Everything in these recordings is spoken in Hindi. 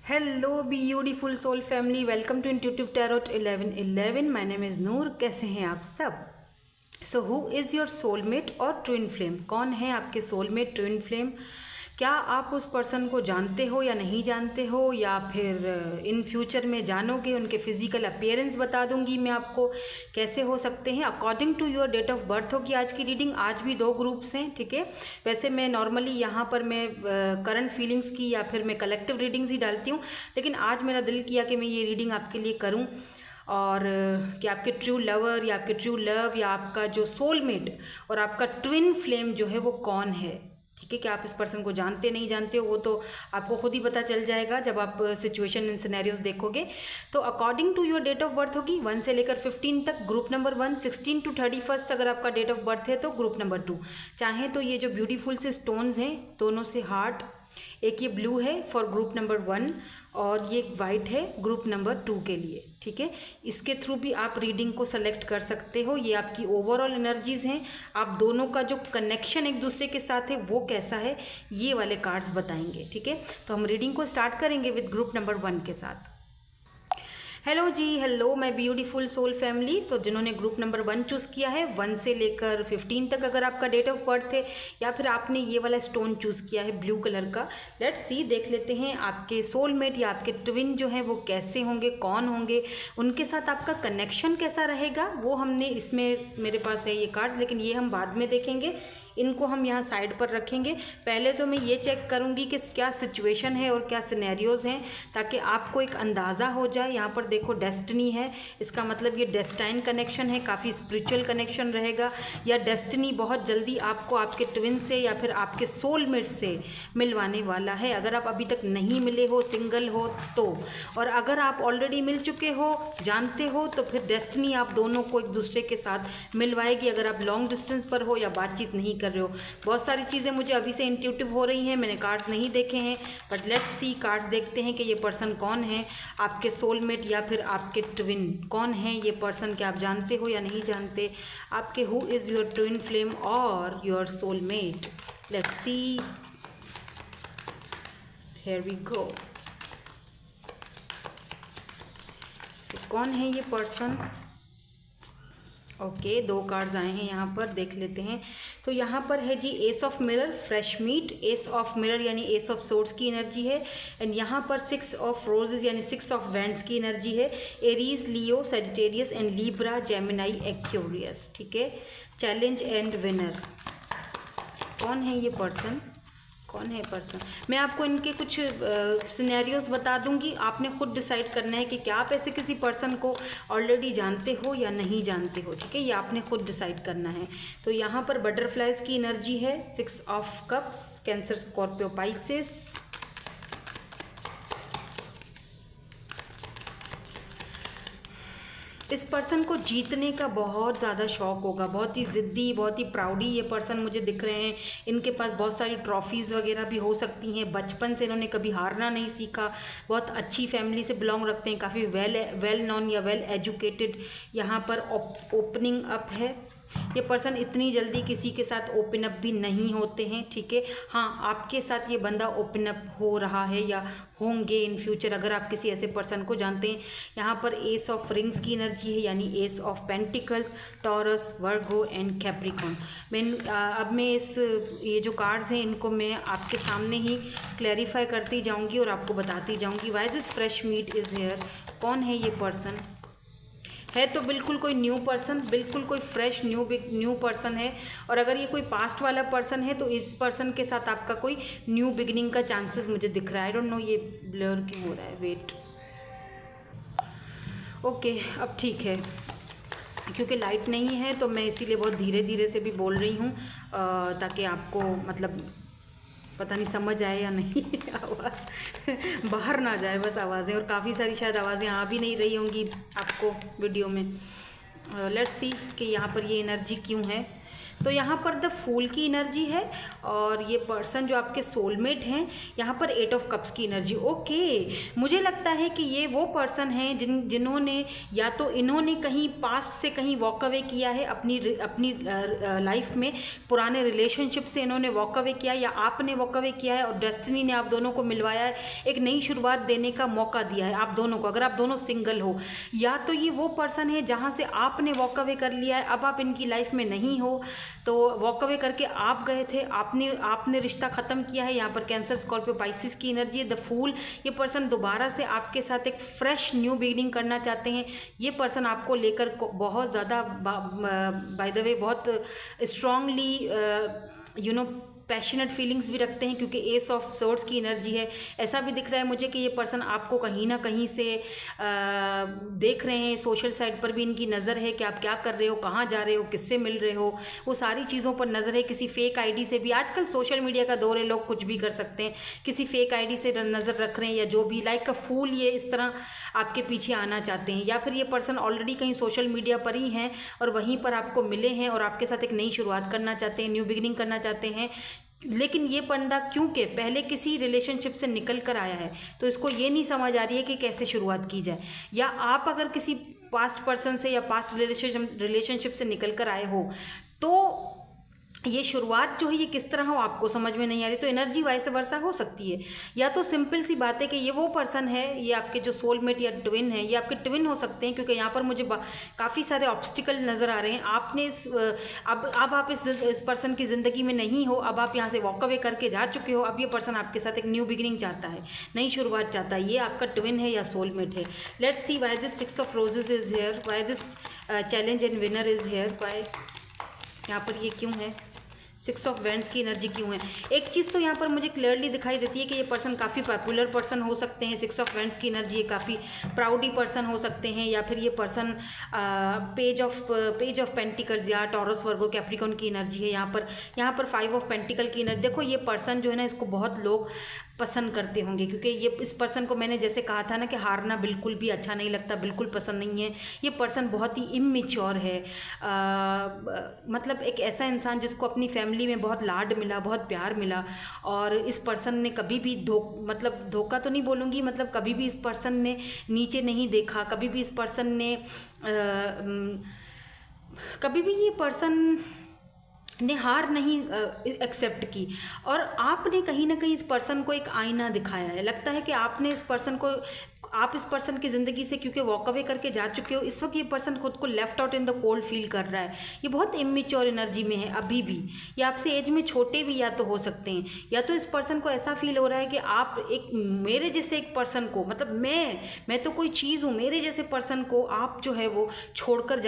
Hello beautiful soul family, welcome to intuitive tarot 1111। My name is Noor. कैसे हैं आप सब? So who is your soulmate और ट्विन फ्लेम? कौन है आपके सोलमेट, ट्विन फ्लेम? क्या आप उस पर्सन को जानते हो या नहीं जानते हो, या फिर इन फ्यूचर में जानोगे? उनके फिजिकल अपीयरेंस बता दूंगी मैं आपको कैसे हो सकते हैं। According to your date of birth होगी आज की रीडिंग। आज भी 2 ग्रुप्स हैं, ठीक है। वैसे मैं नॉर्मली यहाँ पर मैं करंट फीलिंग्स की या फिर मैं कलेक्टिव रीडिंग्स ही डालती हूँ, लेकिन आज मेरा दिल किया कि मैं ये रीडिंग आपके लिए करूँ और कि आपके ट्रू लवर या आपके ट्रू लव या आपका जो सोलमेट और आपका ट्विन फ्लेम जो है वो कौन है, ठीक है। कि आप इस पर्सन को जानते नहीं जानते हो वो तो आपको खुद ही पता चल जाएगा जब आप सिचुएशन एंड सिनेरियोज देखोगे। तो according to your date of birth होगी 1 से लेकर 15 तक, ग्रुप नंबर 1। 16 to 31 अगर आपका डेट ऑफ बर्थ है तो ग्रुप नंबर 2। चाहे तो ये जो ब्यूटीफुल से स्टोन्स हैं दोनों से हार्ट, एक ये ब्लू है फॉर ग्रुप नंबर 1 और ये वाइट है ग्रुप नंबर 2 के लिए, ठीक है। इसके थ्रू भी आप रीडिंग को सेलेक्ट कर सकते हो। ये आपकी ओवरऑल एनर्जीज हैं, आप दोनों का जो कनेक्शन एक दूसरे के साथ है वो कैसा है ये वाले कार्ड्स बताएंगे, ठीक है। तो हम रीडिंग को स्टार्ट करेंगे विद ग्रुप नंबर 1 के साथ। हेलो जी, hello my beautiful soul family. तो जिन्होंने ग्रुप नंबर 1 चूज़ किया है 1 से लेकर 15 तक अगर आपका डेट ऑफ बर्थ है, या फिर आपने ये वाला स्टोन चूज़ किया है ब्लू कलर का, लेट्स सी, देख लेते हैं आपके सोलमेट या आपके ट्विन जो हैं वो कैसे होंगे, कौन होंगे, उनके साथ आपका कनेक्शन कैसा रहेगा। वो हमने इसमें मेरे पास है ये कार्ड्स, लेकिन ये हम बाद में देखेंगे। इनको हम यहाँ साइड पर रखेंगे। पहले तो मैं ये चेक करूँगी कि क्या सिचुएशन है और क्या सिनेरियोज हैं, ताकि आपको एक अंदाज़ा हो जाए। यहाँ पर देखो डेस्टिनी है, इसका मतलब ये डेस्टाइन कनेक्शन है, काफ़ी स्पिरिचुअल कनेक्शन रहेगा, या डेस्टिनी बहुत जल्दी आपको आपके ट्विन से या फिर आपके सोलमेट से मिलवाने वाला है। अगर आप अभी तक नहीं मिले हो, सिंगल हो तो, और अगर आप ऑलरेडी मिल चुके हो, जानते हो, तो फिर डेस्टिनी आप दोनों को एक दूसरे के साथ मिलवाएगी। अगर आप लॉन्ग डिस्टेंस पर हो या बातचीत नहीं कर रहे हो, बहुत सारी चीज़ें मुझे अभी से इंट्यूटिव हो रही हैं। मैंने कार्ड्स नहीं देखे हैं, बट लेट्स सी, कार्ड्स देखते हैं कि ये पर्सन कौन है, आपके सोलमेट या फिर आपके ट्विन कौन है ये पर्सन। क्या आप जानते हो या नहीं जानते? आपके who is your twin flame और your soulmate? Let's see, here we go. कौन है ये पर्सन? ओके, 2 कार्ड्स आए हैं यहाँ पर, देख लेते हैं। तो यहाँ पर है G S of mirror, fresh meat. S of mirror यानी एस ऑफ सोर्ड्स की एनर्जी है, एंड यहाँ पर 6 ऑफ रोजेज यानी 6 ऑफ वैंड्स की एनर्जी है। Aries, Leo, Sagittarius and Libra, Gemini, Aquarius, ठीक है। Challenge and winner. कौन है ये पर्सन? कौन है पर्सन? मैं आपको इनके कुछ सिनेरियोस बता दूंगी, आपने खुद डिसाइड करना है कि क्या आप ऐसे किसी पर्सन को ऑलरेडी जानते हो या नहीं जानते हो, ठीक है। ये आपने खुद डिसाइड करना है। तो यहाँ पर बटरफ्लाइज की एनर्जी है, 6 of cups, cancer, Scorpio, Pisces. इस पर्सन को जीतने का बहुत ज़्यादा शौक होगा, बहुत ही ज़िद्दी, बहुत ही प्राउडी ये पर्सन मुझे दिख रहे हैं। इनके पास बहुत सारी ट्रॉफीज़ वगैरह भी हो सकती हैं। बचपन से इन्होंने कभी हारना नहीं सीखा, बहुत अच्छी फैमिली से बिलोंग रखते हैं, काफ़ी वेल नॉन या वेल एजुकेटेड। यहाँ पर ओपनिंग अप है। ये पर्सन इतनी जल्दी किसी के साथ ओपन अप भी नहीं होते हैं, ठीक है। हाँ, आपके साथ ये बंदा ओपन अप हो रहा है या होंगे इन फ्यूचर, अगर आप किसी ऐसे पर्सन को जानते हैं। यहाँ पर एस ऑफ रिंग्स की एनर्जी है, यानी S of pentacles, taurus, Virgo and Capricorn. अब मैं ये जो कार्ड्स हैं इनको मैं आपके सामने ही क्लैरिफाई करती जाऊँगी और आपको बताती जाऊँगी why this fresh meat is here. कौन है ये पर्सन? है तो बिल्कुल कोई न्यू पर्सन, बिल्कुल कोई फ्रेश न्यू पर्सन है। और अगर ये कोई पास्ट वाला पर्सन है तो इस पर्सन के साथ आपका कोई न्यू बिगिनिंग का चांसेस मुझे दिख रहा है। आई डोंट नो ये ब्लर क्यों हो रहा है, वेट। ओके, अब ठीक है, क्योंकि लाइट नहीं है तो मैं इसीलिए बहुत धीरे धीरे से भी बोल रही हूँ, ताकि आपको मतलब पता नहीं समझ आए या नहीं आवाज़ बाहर ना जाए बस आवाज़ें, और काफ़ी सारी शायद आवाज़ें आ भी नहीं रही होंगी आपको वीडियो में। लेट्स सी कि यहाँ पर ये एनर्जी क्यों है। तो यहाँ पर द फूल की एनर्जी है और ये पर्सन जो आपके सोलमेट हैं यहाँ पर 8 ऑफ कप्स की एनर्जी। ओके, मुझे लगता है कि ये वो पर्सन हैं जिन्होंने या तो इन्होंने कहीं पास्ट से कहीं वॉक अवे किया है अपनी लाइफ में, पुराने रिलेशनशिप से इन्होंने वॉक अवे किया या आपने वॉक अवे किया है और डेस्टिनी ने आप दोनों को मिलवाया है, एक नई शुरुआत देने का मौका दिया है आप दोनों को। अगर आप दोनों सिंगल हो, या तो ये वो पर्सन है जहाँ से आपने वॉक अवे कर लिया है, अब आप इनकी लाइफ में नहीं हो, तो वॉक अवे करके आप गए थे, आपने रिश्ता ख़त्म किया है। यहाँ पर कैंसर, स्कॉर्पियो, पाइसिस की एनर्जी है। द फूल, ये पर्सन दोबारा से आपके साथ एक फ्रेश न्यू बिगिनिंग करना चाहते हैं। ये पर्सन आपको लेकर बहुत ज़्यादा बाय द वे बहुत स्ट्रांगली पैशनेट फीलिंग्स भी रखते हैं, क्योंकि एस ऑफ सोर्ड्स की एनर्जी है। ऐसा भी दिख रहा है मुझे कि ये पर्सन आपको कहीं ना कहीं से देख रहे हैं, सोशल साइड पर भी इनकी नज़र है कि आप क्या कर रहे हो, कहाँ जा रहे हो, किससे मिल रहे हो, वो सारी चीज़ों पर नज़र है। किसी फेक आईडी से भी, आजकल सोशल मीडिया का दौर है, लोग कुछ भी कर सकते हैं, किसी फेक आईडी से नज़र रख रहे हैं या जो भी, लाइक अ फूल ये इस तरह आपके पीछे आना चाहते हैं। या फिर ये पर्सन ऑलरेडी कहीं सोशल मीडिया पर ही हैं और वहीं पर आपको मिले हैं और आपके साथ एक नई शुरुआत करना चाहते हैं, न्यू बिगिनिंग करना चाहते हैं। लेकिन ये बंदा क्योंकि पहले किसी रिलेशनशिप से निकल कर आया है, तो इसको ये नहीं समझ आ रही है कि कैसे शुरुआत की जाए। या आप अगर किसी पास्ट पर्सन से या पास्ट रिलेशनशिप से निकल कर आए हो, तो ये शुरुआत जो है ये किस तरह हो आपको समझ में नहीं आ रही। तो एनर्जी वाइस वर्सा हो सकती है, या तो सिंपल सी बात है कि ये वो पर्सन है, ये आपके जो सोलमेट या ट्विन है, ये आपके ट्विन हो सकते हैं, क्योंकि यहाँ पर मुझे काफ़ी सारे ऑब्स्टिकल नज़र आ रहे हैं। आपने अब आप इस पर्सन की ज़िंदगी में नहीं हो, अब आप यहाँ से वॉक अवे करके जा चुके हो। अब ये पर्सन आपके साथ एक न्यू बिगिनिंग चाहता है, नई शुरुआत चाहता है। ये आपका ट्विन है या सोलमेट है। Let's see why this 6 of roses is here, why this challenge and winner is here, why यहाँ पर ये क्यों है, 6 ऑफ वैंड्स की एनर्जी क्यों है। एक चीज़ तो यहाँ पर मुझे क्लियरली दिखाई देती है कि ये पर्सन काफ़ी पॉपुलर पर्सन हो सकते हैं। 6 ऑफ वैंड्स की एनर्जी है, काफ़ी प्राउडी पर्सन हो सकते हैं, या फिर ये पर्सन पेज ऑफ पेंटिकल्स या टॉरस, वर्गो, कैप्रिकॉर्न की एनर्जी है। यहाँ पर 5 ऑफ पेंटिकल की एनर्जी। देखो ये पर्सन जो है ना, इसको बहुत लोग पसंद करते होंगे, क्योंकि ये इस पर्सन को मैंने जैसे कहा था ना कि हारना बिल्कुल भी अच्छा नहीं लगता, बिल्कुल पसंद नहीं है। ये पर्सन बहुत ही इमेच्योर है, मतलब एक ऐसा इंसान जिसको अपनी फैमिली में बहुत लाड मिला, बहुत प्यार मिला, और इस पर्सन ने कभी भी धोखा तो नहीं बोलूँगी, मतलब कभी भी इस पर्सन ने नीचे नहीं देखा, कभी भी इस पर्सन ने कभी भी ये पर्सन ने हार नहीं एक्सेप्ट की। और आपने कहीं ना कहीं इस पर्सन को एक आईना दिखाया है। लगता है कि आपने इस पर्सन को, आप इस पर्सन की ज़िंदगी से क्योंकि वॉक अवे करके जा चुके हो, इस वक्त ये पर्सन खुद को left out in the cold feel कर रहा है। ये बहुत इमेच्योर एनर्जी में है अभी भी। ये आपसे एज में छोटे भी या तो हो सकते हैं, या तो इस पर्सन को ऐसा फील हो रहा है कि आप एक मेरे जैसे एक पर्सन को, मतलब मैं तो कोई चीज़ हूँ, मेरे जैसे पर्सन को आप जो है वो छोड़कर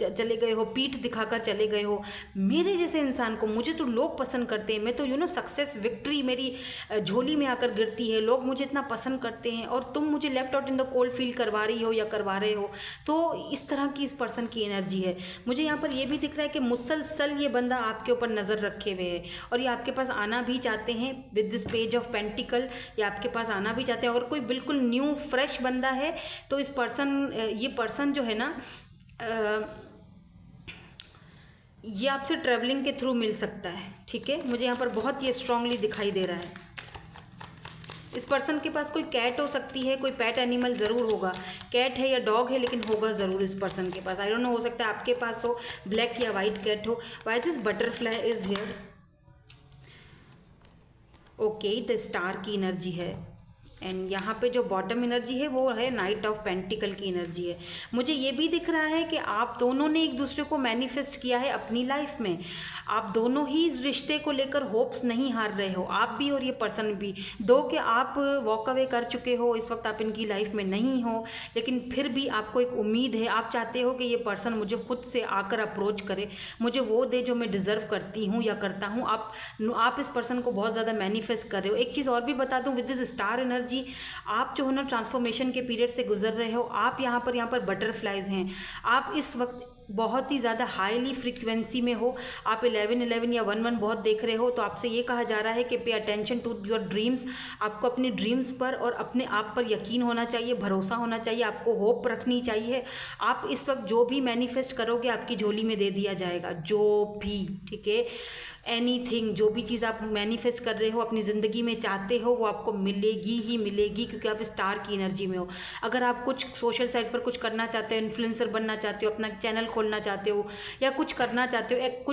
चले गए हो, पीठ दिखाकर चले गए हो। मेरे जैसे इंसान को, मुझे तो लोग पसंद करते हैं, मैं तो सक्सेस, विक्ट्री मेरी झोली में आकर गिरती है, लोग मुझे इतना पसंद करते हैं, और तुम मुझे left out in the cold feel करवा रही हो या करवा रहे हो। तो इस तरह की इस पर्सन की एनर्जी है। मुझे यहाँ पर ये भी दिख रहा है कि मुसलसल ये बंदा आपके ऊपर नज़र रखे हुए है, और ये आपके पास आना भी चाहते हैं with this page of pentacle. ये आपके पास आना भी चाहते हैं। अगर कोई बिल्कुल न्यू फ्रेश बंदा है, तो इस पर्सन, ये पर्सन जो है ना, ये आपसे ट्रैवलिंग के थ्रू मिल सकता है। ठीक है, मुझे यहाँ पर बहुत ये स्ट्रांगली दिखाई दे रहा है। इस पर्सन के पास कोई कैट हो सकती है, कोई पेट एनिमल ज़रूर होगा, कैट है या डॉग है, लेकिन होगा ज़रूर इस पर्सन के पास। आई डोंट नो, हो सकता है आपके पास हो, ब्लैक या वाइट कैट हो। Why this butterfly is here. Okay, the star की एनर्जी है, एंड यहाँ पे जो बॉटम एनर्जी है वो है नाइट ऑफ पेंटिकल की एनर्जी है। मुझे ये भी दिख रहा है कि आप दोनों ने एक दूसरे को मैनिफेस्ट किया है अपनी लाइफ में। आप दोनों ही इस रिश्ते को लेकर होप्स नहीं हार रहे हो, आप भी और ये पर्सन भी। दो कि आप वॉक अवे कर चुके हो, इस वक्त आप इनकी लाइफ में नहीं हो, लेकिन फिर भी आपको एक उम्मीद है। आप चाहते हो कि ये पर्सन मुझे खुद से आकर अप्रोच करे, मुझे वो दे जो मैं डिज़र्व करती हूँ या करता हूँ। आप इस पर्सन को बहुत ज़्यादा मैनिफेस्ट कर रहे हो। एक चीज़ और भी बता दूँ, विद दिस स्टार एनर्जी आप जो है ना ट्रांसफॉर्मेशन के पीरियड से गुजर रहे हो। आप यहाँ पर बटरफ्लाइज हैं। आप इस वक्त बहुत ही ज़्यादा हाईली फ्रीक्वेंसी में हो, आप 1111 या 11 बहुत देख रहे हो, तो आपसे ये कहा जा रहा है कि pay attention to your dreams. आपको अपने ड्रीम्स पर और अपने आप पर यकीन होना चाहिए, भरोसा होना चाहिए, आपको होप रखनी चाहिए। आप इस वक्त जो भी मैनिफेस्ट करोगे आपकी झोली में दे दिया जाएगा, जो भी, ठीक है, एनीथिंग, जो भी चीज़ आप मैनिफेस्ट कर रहे हो, अपनी ज़िंदगी में चाहते हो, वो आपको मिलेगी ही मिलेगी, क्योंकि आप स्टार की एनर्जी में हो। अगर आप कुछ सोशल साइट पर कुछ करना चाहते हो, इन्फ्लुएंसर बनना चाहते हो, अपना चैनल खोलना चाहते हो, या कुछ करना चाहते हो,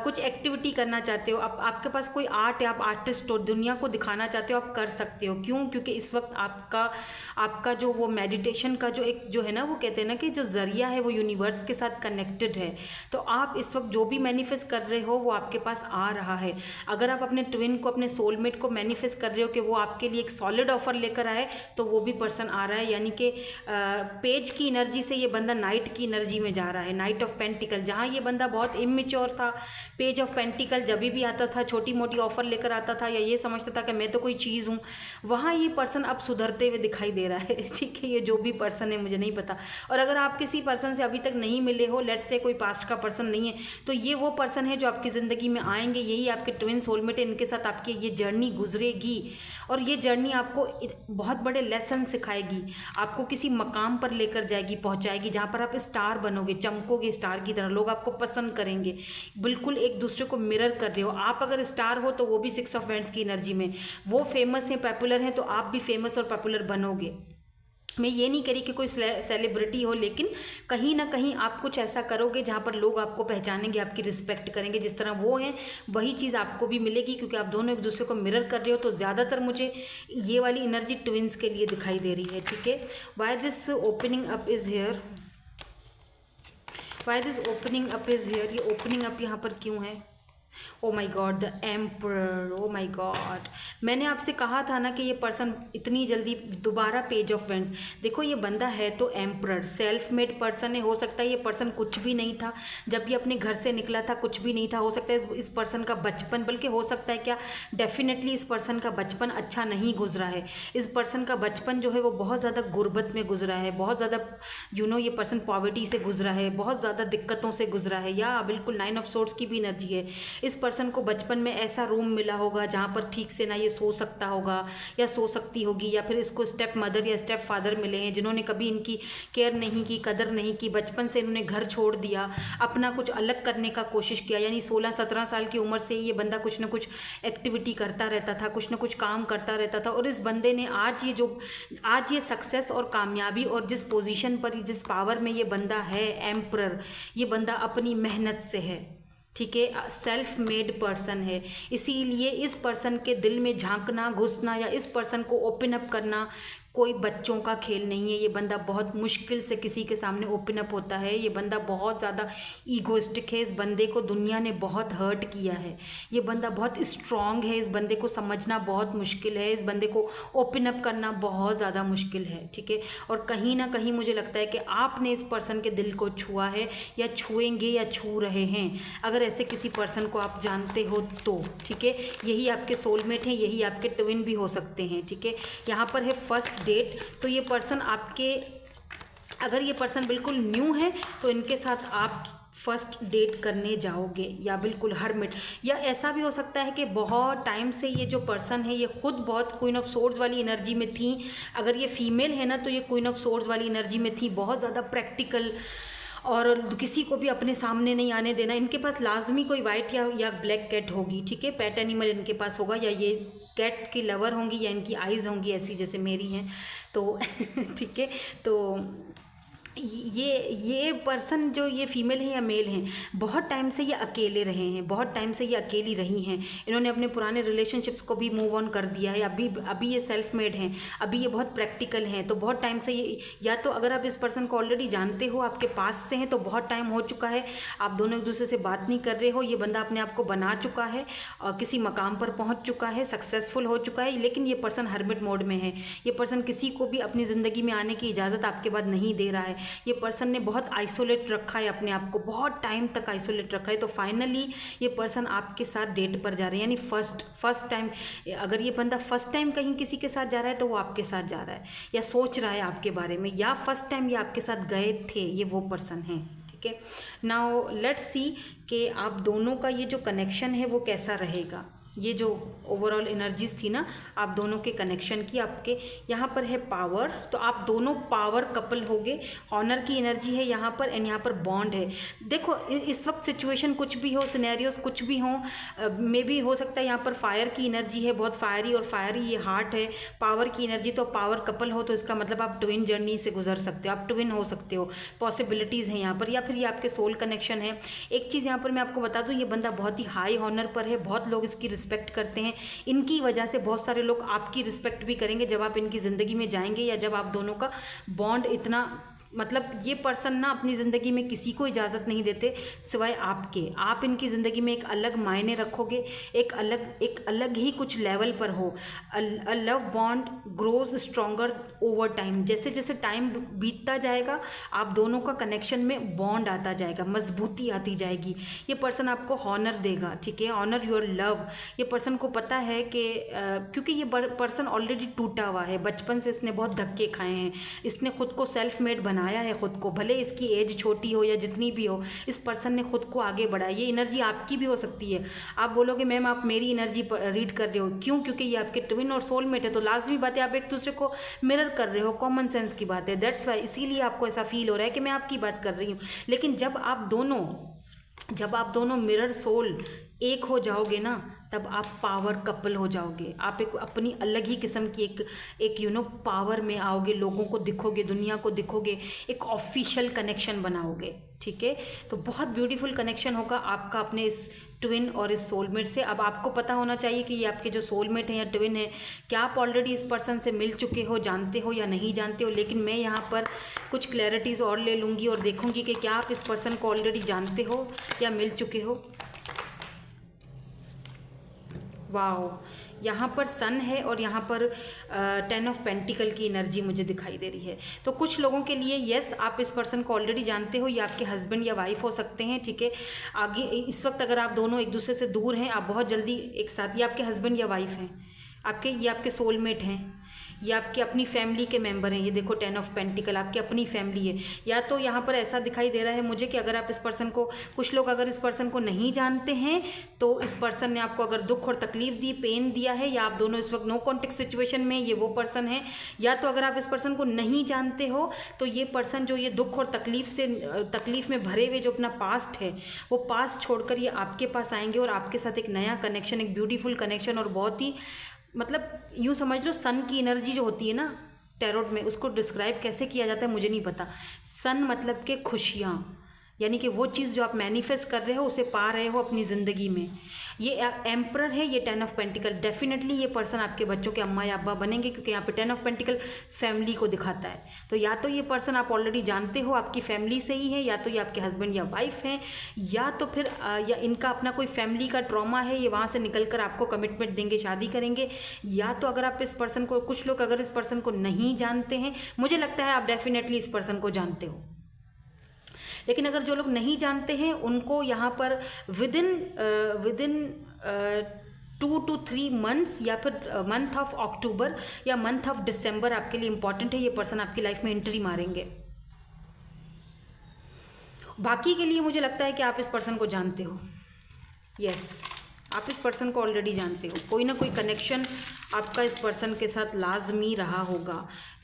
कुछ एक्टिविटी करना चाहते हो, आपके पास कोई आर्ट है, आप आर्टिस्ट हो, दुनिया को दिखाना चाहते हो, आप कर सकते हो। क्यों? क्योंकि इस वक्त आपका जो वो मेडिटेशन का जो है ना, वो कहते हैं ना कि जो ज़रिया है वो यूनिवर्स के साथ कनेक्टेड है। तो आप इस वक्त जो भी मैनिफेस्ट कर रहे हो वो आपके पास आ रहा है। अगर आप अपने ट्विन को, अपने सोलमेट को मैनिफेस्ट कर रहे हो कि वो आपके लिए एक सॉलिड ऑफर लेकर आए, तो वो भी पर्सन आ रहा है। यानी कि पेज की एनर्जी से ये बंदा नाइट की एनर्जी में जा रहा है, नाइट ऑफ पेंटिकल। जहाँ ये बंदा बहुत इमेच्योर था, पेज ऑफ पेंटिकल जब भी आता था छोटी मोटी ऑफर लेकर आता था, या ये समझता था कि मैं तो कोई चीज़ हूँ, वहाँ ये पर्सन अब सुधरते हुए दिखाई दे रहा है। ठीक है, ये जो भी पर्सन है, मुझे नहीं पता। और अगर आप किसी पर्सन से अभी तक नहीं मिले हो, लेट्स से कोई पास्ट का पर्सन नहीं है, तो ये वो पर्सन है जो आपकी ज़िंदगी में आएंगे। यही आपके ट्विन सोलमेट है, इनके साथ आपकी ये जर्नी गुजरेगी, और ये जर्नी आपको बहुत बड़े लेसन सिखाएगी, आपको किसी मकाम पर लेकर जाएगी, पहुंचाएगी, जहाँ पर आप स्टार बनोगे, चमकोगे स्टार की तरह, लोग आपको पसंद करेंगे। बिल्कुल एक दूसरे को मिरर कर रहे हो। आप अगर स्टार हो तो वो भी 6 ऑफ वैंड्स की एनर्जी में, वो फेमस हैं, पॉपुलर हैं, तो आप भी फेमस और पॉपुलर बनोगे। मैं ये नहीं करी कि कोई सेलिब्रिटी हो, लेकिन कहीं ना कहीं आप कुछ ऐसा करोगे जहाँ पर लोग आपको पहचानेंगे, आपकी रिस्पेक्ट करेंगे। जिस तरह वो हैं वही चीज़ आपको भी मिलेगी, क्योंकि आप दोनों एक दूसरे को मिरर कर रहे हो। तो ज़्यादातर मुझे ये वाली एनर्जी ट्विंस के लिए दिखाई दे रही है। ठीक है, why this opening up is here, why this opening up is here, ये ओपनिंग अप यहाँ पर क्यों है? Oh my god, the emperor, oh my god. मैंने आपसे कहा था ना कि ये पर्सन इतनी जल्दी दोबारा पेज ऑफ वैंड्स। देखो ये बंदा है तो एम्परर, सेल्फ मेड पर्सन है। हो सकता है ये पर्सन कुछ भी नहीं था जब ये अपने घर से निकला था, कुछ भी नहीं था। हो सकता है इस पर्सन का बचपन, बल्कि हो सकता है क्या, डेफिनेटली इस पर्सन का बचपन अच्छा नहीं गुजरा है। इस पर्सन का बचपन जो है वो बहुत ज़्यादा गुर्बत में गुजरा है, बहुत ज़्यादा ये पर्सन पॉवर्टी से गुजरा है, बहुत ज़्यादा दिक्कतों से गुजरा है। या बिल्कुल 9 ऑफ सोर्ड्स की भी एनर्जी है। इस पर्सन को बचपन में ऐसा रूम मिला होगा जहाँ पर ठीक से ना ये सो सकता होगा या सो सकती होगी, या फिर इसको स्टेप मदर या स्टेप फादर मिले हैं जिन्होंने कभी इनकी केयर नहीं की, कदर नहीं की। बचपन से इन्होंने घर छोड़ दिया, अपना कुछ अलग करने का कोशिश किया। यानी 16-17 साल की उम्र से ये बंदा कुछ ना कुछ एक्टिविटी करता रहता था, कुछ ना कुछ काम करता रहता था। और इस बंदे ने आज ये सक्सेस और कामयाबी और जिस पोजीशन पर, जिस पावर में ये बंदा है, एम्परर, ये बंदा अपनी मेहनत से है। ठीक है, सेल्फ मेड पर्सन है। इसीलिए इस पर्सन के दिल में झांकना, घुसना, या इस पर्सन को ओपन अप करना कोई बच्चों का खेल नहीं है। ये बंदा बहुत मुश्किल से किसी के सामने ओपन अप होता है। ये बंदा बहुत ज़्यादा ईगोइस्टिक है। इस बंदे को दुनिया ने बहुत हर्ट किया है। ये बंदा बहुत स्ट्रॉन्ग है। इस बंदे को समझना बहुत मुश्किल है। इस बंदे को ओपन अप करना बहुत ज़्यादा मुश्किल है। ठीक है, और कहीं ना कहीं मुझे लगता है कि आपने इस पर्सन के दिल को छुआ है, या छुएंगे, या छू रहे हैं। अगर ऐसे किसी पर्सन को आप जानते हो तो ठीक है, यही आपके सोलमेट हैं, यही आपके ट्विन भी हो सकते हैं। ठीक है, यहाँ पर है फर्स्ट डेट। तो ये पर्सन आपके, अगर ये पर्सन बिल्कुल न्यू है तो इनके साथ आप फर्स्ट डेट करने जाओगे, या बिल्कुल हरमिट, या ऐसा भी हो सकता है कि बहुत टाइम से ये जो पर्सन है ये खुद बहुत क्वीन ऑफ सोर्ड्स वाली एनर्जी में थी। अगर ये फीमेल है ना तो ये क्वीन ऑफ सोर्ड्स वाली एनर्जी में थी, बहुत ज़्यादा प्रैक्टिकल, और किसी को भी अपने सामने नहीं आने देना। इनके पास लाजमी कोई वाइट या ब्लैक कैट होगी। ठीक है, पेट एनिमल इनके पास होगा, या ये कैट की लवर होंगी, या इनकी आइज़ होंगी ऐसी जैसे मेरी हैं। तो ठीक है, तो ये पर्सन जो ये फीमेल हैं या मेल हैं, बहुत टाइम से ये अकेले रहे हैं, बहुत टाइम से ये अकेली रही हैं। इन्होंने अपने पुराने रिलेशनशिप्स को भी मूव ऑन कर दिया है। अभी ये सेल्फ मेड हैं, अभी ये बहुत प्रैक्टिकल हैं। तो बहुत टाइम से ये, या तो अगर आप इस पर्सन को ऑलरेडी जानते हो, आपके पास से हैं, तो बहुत टाइम हो चुका है, आप दोनों एक दूसरे से बात नहीं कर रहे हो। ये बंदा अपने आप को बना चुका है और किसी मकाम पर पहुँच चुका है, सक्सेसफुल हो चुका है, लेकिन ये पर्सन हर्मिट मोड में है। ये पर्सन किसी को भी अपनी ज़िंदगी में आने की इजाज़त आपके बाद नहीं दे रहा है। ये पर्सन ने बहुत आइसोलेट रखा है अपने आप को, बहुत टाइम तक आइसोलेट रखा है। तो फाइनली ये पर्सन आपके साथ डेट पर जा रहे हैं, यानी फर्स्ट टाइम। अगर ये बंदा फर्स्ट टाइम कहीं किसी के साथ जा रहा है तो वो आपके साथ जा रहा है, या सोच रहा है आपके बारे में, या फर्स्ट टाइम ये आपके साथ गए थे, ये वो पर्सन है। ठीक ठीक है। नाउ लेट्स सी कि आप दोनों का ये जो कनेक्शन है वो कैसा रहेगा। ये जो ओवरऑल एनर्जीज थी ना आप दोनों के कनेक्शन की, आपके यहाँ पर है पावर, तो आप दोनों पावर कपल होगे। ऑनर की एनर्जी है यहाँ पर एंड यहाँ पर बॉन्ड है। देखो इस वक्त सिचुएशन कुछ भी हो, सिनेरियोस कुछ भी हो, मे भी हो सकता है यहाँ पर फायर की एनर्जी है, बहुत फायरी और फायरी ये हार्ट है, पावर की एनर्जी, तो पावर कपल हो तो इसका मतलब आप ट्विन जर्नी से गुजर सकते हो, आप ट्विन हो सकते हो, पॉसिबिलिटीज़ हैं यहाँ पर। या फिर ये आपके सोल कनेक्शन है। एक चीज़ यहाँ पर मैं आपको बता दूँ, ये बंदा बहुत ही हाई ऑनर पर है, बहुत लोग इसकी रिस्पेक्ट करते हैं, इनकी वजह से बहुत सारे लोग आपकी रिस्पेक्ट भी करेंगे जब आप इनकी ज़िंदगी में जाएंगे, या जब आप दोनों का बॉन्ड इतना, मतलब ये पर्सन ना अपनी ज़िंदगी में किसी को इजाज़त नहीं देते सिवाय आपके। आप इनकी ज़िंदगी में एक अलग मायने रखोगे, एक अलग ही कुछ लेवल पर हो। A love bond grows stronger over time. जैसे जैसे टाइम बीतता जाएगा आप दोनों का कनेक्शन में बॉन्ड आता जाएगा, मजबूती आती जाएगी। ये पर्सन आपको हॉनर देगा, ठीक है, ऑनर योर लव। ये पर्सन को पता है कि क्योंकि ये पर्सन ऑलरेडी टूटा हुआ है, बचपन से इसने बहुत धक्के खाए हैं, इसने खुद को सेल्फ मेड बनाया है, खुद को, भले इसकी एज छोटी हो या जितनी भी हो, इस पर्सन ने खुद को आगे बढ़ाया। ये एनर्जी आपकी भी हो सकती है। आप बोलोगे मैम आप मेरी एनर्जी रीड कर रहे हो, क्यों? क्योंकि ये आपके ट्विन और सोलमेट है, तो लाजमी बात है आप एक दूसरे को मिरर कर रहे हो, कॉमन सेंस की बात है, दैट्स वाई, इसीलिए आपको ऐसा फील हो रहा है कि मैं आपकी बात कर रही हूँ। लेकिन जब आप दोनों मिरर सोल एक हो जाओगे ना, तब आप पावर कपल हो जाओगे। आप एक अपनी अलग ही किस्म की एक पावर में आओगे, लोगों को दिखोगे, दुनिया को दिखोगे, एक ऑफिशियल कनेक्शन बनाओगे, ठीक है। तो बहुत ब्यूटीफुल कनेक्शन होगा आपका अपने इस ट्विन और इस सोलमेट से। अब आपको पता होना चाहिए कि ये आपके जो सोलमेट हैं या ट्विन है, क्या आप ऑलरेडी इस पर्सन से मिल चुके हो, जानते हो या नहीं जानते हो। लेकिन मैं यहाँ पर कुछ क्लैरिटीज़ और ले लूँगी और देखूँगी कि क्या आप इस पर्सन को ऑलरेडी जानते हो या मिल चुके हो। वाओ, यहाँ पर सन है और यहाँ पर 10 ऑफ पेंटिकल की एनर्जी मुझे दिखाई दे रही है। तो कुछ लोगों के लिए यस, आप इस पर्सन को ऑलरेडी जानते हो, ये आपके हस्बैंड या वाइफ हो सकते हैं, ठीक है। आगे इस वक्त अगर आप दोनों एक दूसरे से दूर हैं, आप बहुत जल्दी एक साथ, ये आपके हस्बैंड या वाइफ हैं, ये आपके सोलमेट हैं, ये आपकी अपनी फैमिली के मेंबर हैं। ये देखो 10 ऑफ पेंटिकल आपकी अपनी फैमिली है। या तो यहाँ पर ऐसा दिखाई दे रहा है मुझे कि अगर आप इस पर्सन को, कुछ लोग अगर इस पर्सन को नहीं जानते हैं तो इस पर्सन ने आपको अगर दुख और तकलीफ दी, पेन दिया है, या आप दोनों इस वक्त नो कॉन्टेक्ट सिचुएशन में, ये वो पर्सन है। या तो अगर आप इस पर्सन को नहीं जानते हो तो ये पर्सन जो ये दुख और तकलीफ में भरे हुए जो अपना पास्ट है, वो पास्ट छोड़कर ये आपके पास आएंगे और आपके साथ एक नया कनेक्शन, एक ब्यूटीफुल कनेक्शन, और बहुत ही, मतलब यूँ समझ लो सन की एनर्जी जो होती है ना टैरोट में, उसको डिस्क्राइब कैसे किया जाता है मुझे नहीं पता। सन मतलब के खुशियाँ, यानी कि वो चीज़ जो आप मैनिफेस्ट कर रहे हो उसे पा रहे हो अपनी ज़िंदगी में। ये एम्परर है, ये 10 ऑफ पेंटिकल। डेफिनेटली ये पर्सन आपके बच्चों के अम्मा या अब्बा बनेंगे, क्योंकि यहाँ पे 10 ऑफ पेंटिकल फैमिली को दिखाता है। तो या तो ये पर्सन आप ऑलरेडी जानते हो, आपकी फैमिली से ही है, या तो ये आपके हस्बैंड या वाइफ हैं, या तो फिर या इनका अपना कोई फैमिली का ट्रॉमा है, ये वहाँ से निकल कर आपको कमिटमेंट देंगे, शादी करेंगे। या तो अगर आप इस पर्सन को, कुछ लोग अगर इस पर्सन को नहीं जानते हैं, मुझे लगता है आप डेफिनेटली इस पर्सन को जानते हो। लेकिन अगर जो लोग नहीं जानते हैं उनको यहाँ पर विदिन 2 to 3 months या फिर मंथ ऑफ अक्टूबर या मंथ ऑफ दिसंबर आपके लिए इंपॉर्टेंट है। ये पर्सन आपकी लाइफ में एंट्री मारेंगे। बाकी के लिए मुझे लगता है कि आप इस पर्सन को जानते हो। यस, आप इस पर्सन को ऑलरेडी जानते हो, कोई ना कोई कनेक्शन आपका इस पर्सन के साथ लाजमी रहा होगा।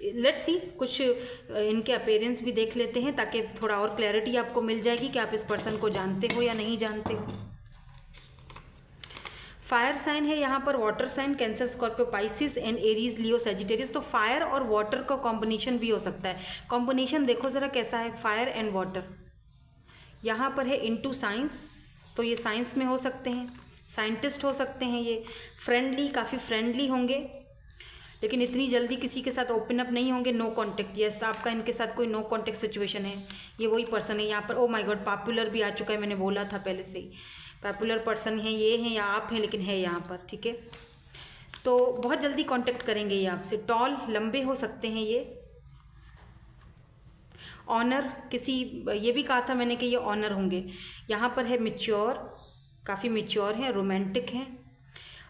लेट्स सी, कुछ इनके अपीयरेंस भी देख लेते हैं ताकि थोड़ा और क्लैरिटी आपको मिल जाएगी कि आप इस पर्सन को जानते हो या नहीं जानते हो। फायर साइन है यहाँ पर, water sign, Cancer, Scorpio, Pisces and Aries, Leo, Sagittarius. तो फायर और वाटर का कॉम्बिनेशन भी हो सकता है। कॉम्बिनेशन देखो ज़रा कैसा है, फायर एंड वाटर। यहाँ पर है इनटू साइंस, तो ये साइंस में हो सकते हैं, साइंटिस्ट हो सकते हैं, ये फ्रेंडली, काफ़ी फ्रेंडली होंगे, लेकिन इतनी जल्दी किसी के साथ ओपन अप नहीं होंगे। नो कॉन्टेक्ट, यस, आपका इनके साथ कोई नो कॉन्टेक्ट सिचुएशन है। ये वही पर्सन है यहाँ पर। ओ माय गॉड, पॉपुलर भी आ चुका है, मैंने बोला था पहले से ही, पॉपुलर पर्सन है, ये हैं या आप हैं, लेकिन है यहाँ पर, ठीक है। तो बहुत जल्दी कॉन्टेक्ट करेंगे ये आपसे। टॉल, लंबे हो सकते हैं ये। ऑनर, किसी, ये भी कहा था मैंने कि ये ऑनर होंगे। यहाँ पर है मैच्योर, काफ़ी मैच्योर हैं, रोमांटिक हैं।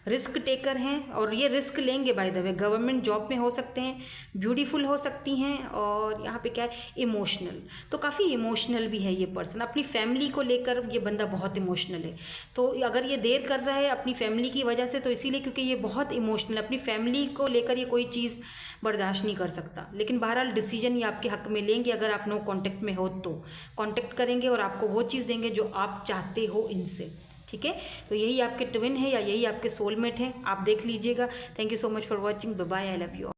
रिस्क टेकर हैं और ये रिस्क लेंगे। By the way government job में हो सकते हैं, ब्यूटीफुल हो सकती हैं, और यहाँ पे क्या है, इमोशनल। तो काफ़ी इमोशनल भी है ये पर्सन, अपनी फैमिली को लेकर ये बंदा बहुत इमोशनल है। तो अगर ये देर कर रहा है अपनी फैमिली की वजह से, तो इसीलिए क्योंकि ये बहुत इमोशनल, अपनी फैमिली को लेकर ये कोई चीज़ बर्दाश्त नहीं कर सकता। लेकिन बहरहाल डिसीजन ये आपके हक में लेंगे। अगर आप नो कांटेक्ट में हो तो कांटेक्ट करेंगे और आपको वो चीज़ देंगे जो आप चाहते हो इनसे, ठीक है। तो यही आपके ट्विन है या यही आपके सोलमेट हैं, आप देख लीजिएगा। Thank you so much for watching, bye bye, I love you.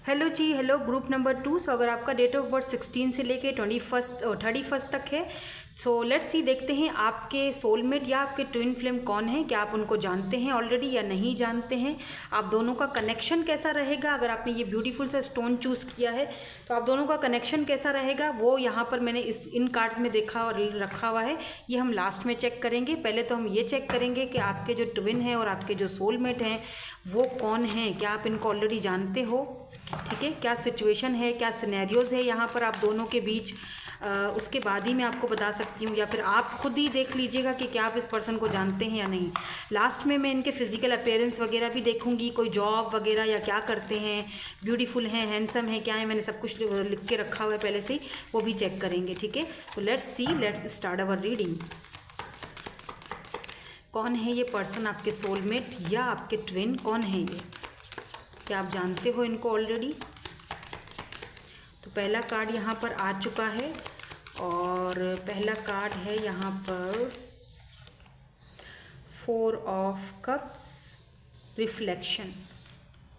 Hello जी, हेलो ग्रुप नंबर 2। सो अगर आपका डेट ऑफ बर्थ 16 से लेके 31 तक है, सो लेट्स सी, देखते हैं आपके सोलमेट या आपके ट्विन फ्लेम कौन है। क्या आप उनको जानते हैं ऑलरेडी या नहीं जानते हैं? आप दोनों का कनेक्शन कैसा रहेगा? अगर आपने ये ब्यूटीफुल सा स्टोन चूज़ किया है तो आप दोनों का कनेक्शन कैसा रहेगा, वो यहाँ पर मैंने इन कार्ड्स में देखा और रखा हुआ है। ये हम लास्ट में चेक करेंगे। पहले तो हम ये चेक करेंगे कि आपके जो ट्विन हैं और आपके जो सोलमेट हैं वो कौन हैं। क्या आप इनको ऑलरेडी जानते हो? ठीक है, क्या सिचुएशन है, क्या सिनेरियोज़ है यहाँ पर आप दोनों के बीच, उसके बाद ही मैं आपको बता सकती हूँ, या फिर आप खुद ही देख लीजिएगा कि क्या आप इस पर्सन को जानते हैं या नहीं। लास्ट में मैं इनके फिजिकल अपीयरेंस वगैरह भी देखूंगी, कोई जॉब वगैरह या क्या करते हैं, ब्यूटीफुल हैं, हैंडसम है, क्या है, मैंने सब कुछ लिख के रखा हुआ है पहले से ही, वो भी चेक करेंगे, ठीक है। तो लेट्स स्टार्ट अवर रीडिंग। कौन है ये पर्सन, आपके सोलमेट या आपके ट्विन, कौन है ये? क्या आप जानते हो इनको ऑलरेडी? तो पहला कार्ड यहाँ पर आ चुका है और पहला कार्ड है यहाँ पर 4 ऑफ कप्स, रिफ्लेक्शन।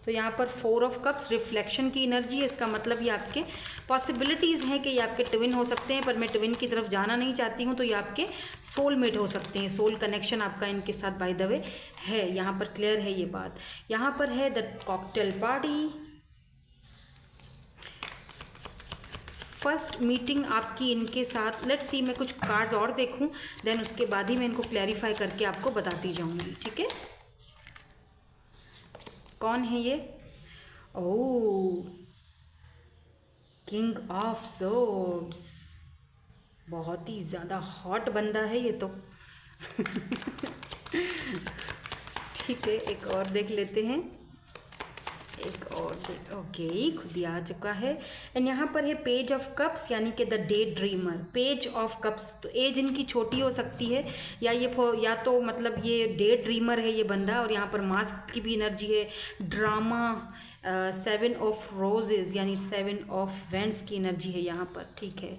तो यहाँ पर 4 ऑफ कप्स रिफ्लेक्शन की एनर्जी है। इसका मतलब ये आपके पॉसिबिलिटीज़ हैं कि ये आपके ट्विन हो सकते हैं, पर मैं ट्विन की तरफ जाना नहीं चाहती हूँ। तो ये आपके सोलमेट हो सकते हैं, सोल कनेक्शन आपका इनके साथ बाय द वे है। यहाँ पर क्लियर है ये बात। यहाँ पर है the cocktail party, first meeting आपकी इनके साथ। लेट्स सी, मैं कुछ कार्ड्स और देखूं, देन उसके बाद ही मैं इनको क्लैरिफाई करके आपको बताती जाऊंगी, ठीक है। कौन है ये? ओह, किंग ऑफ सोर्ड्स, बहुत ही ज़्यादा हॉट बंदा है ये तो। ठीक है, एक और देख लेते हैं, एक और ओके, खुद ही आ चुका है। एंड यहाँ पर है पेज ऑफ कप्स, यानी कि the day dreamer. Page of cups, तो एज इनकी छोटी हो सकती है या तो मतलब ये डे ड्रीमर है ये बंदा। और यहाँ पर मास्क की भी एनर्जी है, ड्रामा, 7 ऑफ रोजेज यानी 7 ऑफ वेंड्स की एनर्जी है यहाँ पर, ठीक है।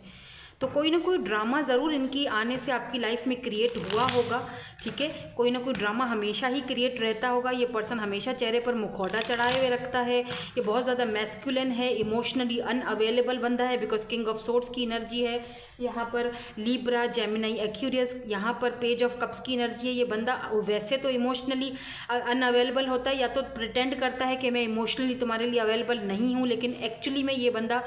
तो कोई ना कोई ड्रामा ज़रूर इनकी आने से आपकी लाइफ में क्रिएट हुआ होगा, ठीक है। कोई ना कोई ड्रामा हमेशा ही क्रिएट रहता होगा। ये पर्सन हमेशा चेहरे पर मुखौटा चढ़ाए हुए रखता है। ये बहुत ज़्यादा मैस्कुलिन है, इमोशनली अनअवेलेबल बंदा है, बिकॉज किंग ऑफ सोर्ड्स की एनर्जी है यहाँ पर। लिब्रा, जेमिनी, एक्यूरियस, यहाँ पर पेज ऑफ कप्स की एनर्जी है। ये बंदा वैसे तो इमोशनली अनअवेलेबल होता है, या तो प्रिटेंड करता है कि मैं इमोशनली तुम्हारे लिए अवेलेबल नहीं हूँ, लेकिन एक्चुअली में ये बंदा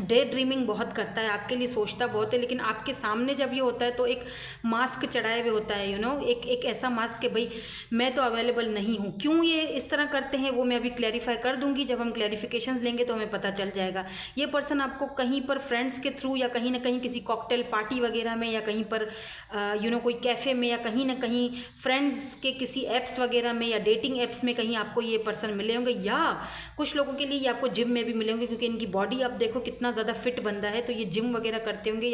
डे ड्रीमिंग बहुत करता है, आपके लिए सोचता बहुत है। लेकिन आपके सामने जब ये होता है तो एक मास्क चढ़ाए हुए होता है, एक ऐसा मास्क कि भाई मैं तो अवेलेबल नहीं हूँ। क्यों ये इस तरह करते हैं वो मैं अभी क्लैरिफाई कर दूंगी। जब हम क्लैरिफिकेशंस लेंगे तो हमें पता चल जाएगा। ये पर्सन आपको कहीं पर फ्रेंड्स के थ्रू या कहीं ना कहीं किसी कॉकटेल पार्टी वगैरह में, या कहीं पर कोई कैफ़े में, या कहीं ना कहीं फ्रेंड्स के किसी ऐप्स वगैरह में या डेटिंग ऐप्स में कहीं आपको ये पर्सन मिले होंगे। या कुछ लोगों के लिए ये आपको जिम में भी मिले होंगे, क्योंकि इनकी बॉडी आप देखो कितना ज़्यादा फिट बंदा है। तो ये जिम वगैरह करते होंगे,